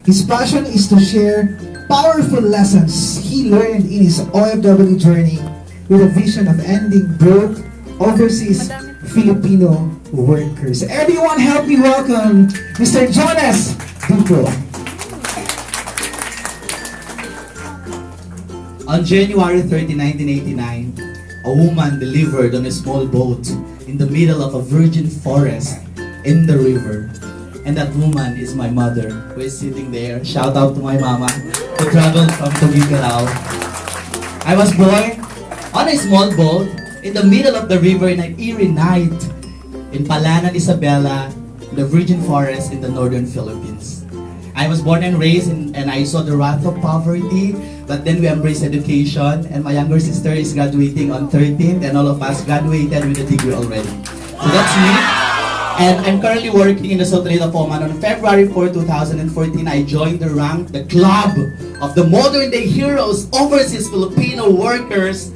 His passion is to share powerful lessons he learned in his OFW journey with a vision of ending broke overseas Filipino workers. Everyone help me welcome Mr. Jonas Dupo. On January 30, 1989, a woman delivered on a small boat in the middle of a virgin forest in the river. And that woman is my mother, who is sitting there. Shout out to my mama, who traveled from Tuguegarao. I was born on a small boat in the middle of the river in an eerie night in Palanan, Isabela, the virgin forest in the northern Philippines. I was born and raised and I saw the wrath of poverty, but then we embraced education, and my younger sister is graduating on 13th, and all of us graduated with a degree already. So that's me. And I'm currently working in the Sultanate of Oman. On February 4, 2014, I joined the club of the modern day heroes, overseas Filipino workers,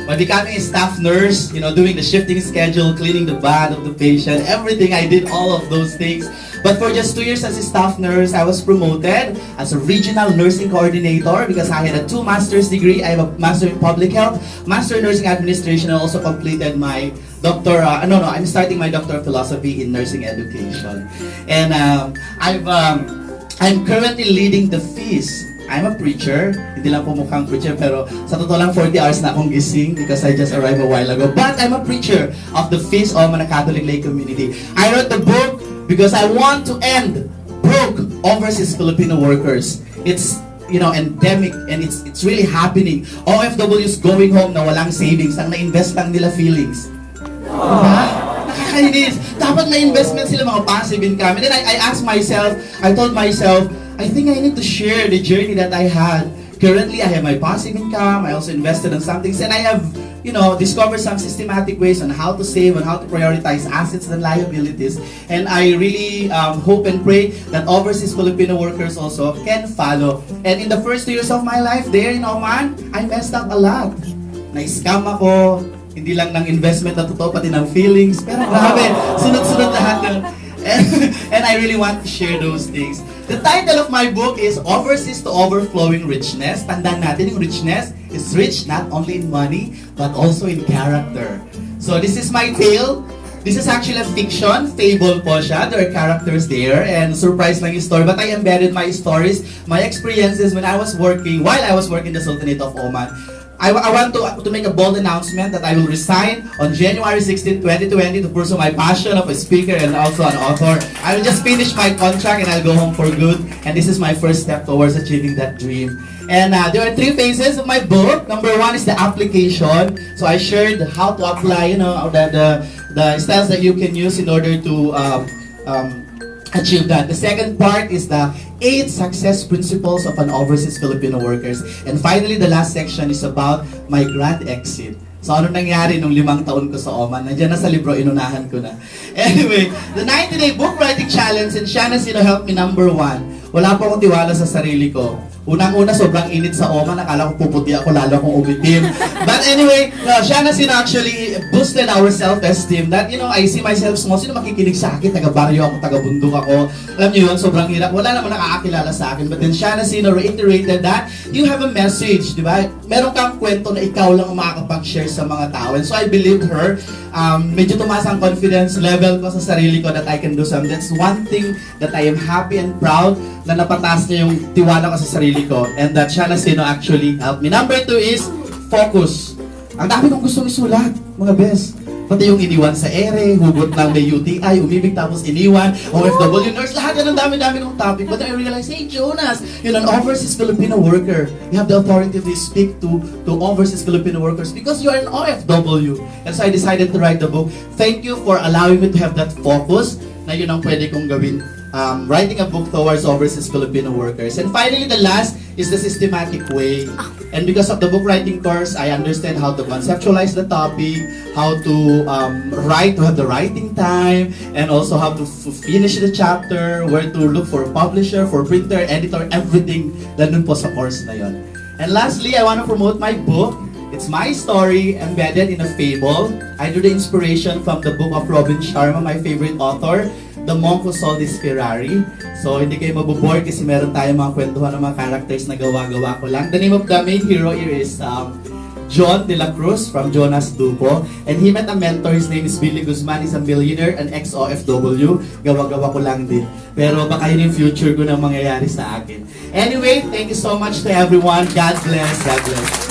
by becoming a staff nurse, doing the shifting schedule, cleaning the bath of the patient, everything. I did all of those things. But for just 2 years as a staff nurse, I was promoted as a regional nursing coordinator because I had a 2 master's degree. I have a master in public health, master in nursing administration. I also completed my doctor, I'm starting my doctor of philosophy in nursing education. And I'm currently leading the feast. I'm a preacher, hindi lang po mukhang preacher, pero sa totoo lang 40 hours na akong gising because I just arrived a while ago. But I'm a preacher of the Feast of the Catholic Lay Community. I wrote the book because I want to end broke overseas Filipino workers. It's endemic and it's really happening. OFWs going home na walang savings, ang na-invest lang nila feelings. Diba? Nakakainis. Dapat may investment sila, mga passive income. And then I told myself, I think I need to share the journey that I had. Currently, I have my passive income. I also invested in some things, and I have, discovered some systematic ways on how to save and how to prioritize assets and liabilities. And I really hope and pray that overseas Filipino workers also can follow. And in the first 2 years of my life there in Oman, I messed up a lot. Na-scam ako, hindi lang ng investment na totoo, pati ng feelings. Pero grabe, sunod-sunod lahat yun. And I really want to share those things. The title of my book is Overseas to Overflowing Richness. Tandaan natin, yung richness is rich not only in money, but also in character. So this is my tale. This is actually a fiction, fable po siya. There are characters there, and surprise lang yung story. But I embedded my stories, my experiences while I was working in the Sultanate of Oman. I want to make a bold announcement that I will resign on January 16, 2020 to pursue my passion of a speaker and also an author. I will just finish my contract and I'll go home for good. And this is my first step towards achieving that dream. And there are 3 phases of my book. Number 1 is the application. So I shared how to apply, the styles that you can use in order to achieve that. The second part is the 8 success principles of an overseas Filipino workers. And finally, the last section is about my grand exit. So ano nangyari nung 5 taon ko sa Oman? Nandiyan na sa libro, inunahan ko na. Anyway, the 90-day book writing challenge, and siya na helped me. Number 1, wala pa akong tiwala sa sarili ko. Unang-una, sobrang init sa Oman. Nakala ko puputi ako, lalo akong umitim. But anyway, siya na actually boosted our self-esteem. That, I see myself small. Sino makikinig sa akin? Taga-baryo ako, taga-bundok ako. Alam niyo yun, sobrang hirap. Wala naman nakakakilala sa akin. But then siya na reiterated that you have a message, di ba? Meron kang kwento na ikaw lang ang makakapag-share sa mga tao. And so I believed her. Medyo tumaas ang confidence level ko sa sarili ko that I can do something. That's one thing that I am happy and proud na napataas niya yung tiwala ko sa sarili ko, and that siya na actually helped me. Number 2 is focus. Ang dami kong gustong isulat, mga best. Pati yung iniwan sa ere, hugot ng may UTI, umibig tapos iniwan, OFW nurse, lahat yan ang dami-dami ng topic. But then I realized, hey Jonas, you're an overseas Filipino worker. You have the authority to speak to overseas Filipino workers because you are an OFW. And so I decided to write the book. Thank you for allowing me to have that focus na yun ang pwede kong gawin. Writing a book towards overseas Filipino workers. And finally, the last is the systematic way. And because of the book writing course, I understand how to conceptualize the topic, how to write, to have the writing time, and also how to finish the chapter, where to look for a publisher, for printer, editor, everything nandun po sa course na yon. And lastly, I want to promote my book. It's my story embedded in a fable. I drew the inspiration from the book of Robin Sharma, my favorite author. The Monk Who Sold His Ferrari. So, hindi kayo mabubore kasi meron tayong mga kwentuhan ng mga characters na gawa-gawa ko lang. The name of the main hero here is John de la Cruz from Jonas, Dupo. And he met a mentor, his name is Billy Guzman, he's a millionaire, an ex-OFW. Gawa-gawa ko lang din. Pero baka yun yung future ko na mangyayari sa akin. Anyway, thank you so much to everyone. God bless. God bless.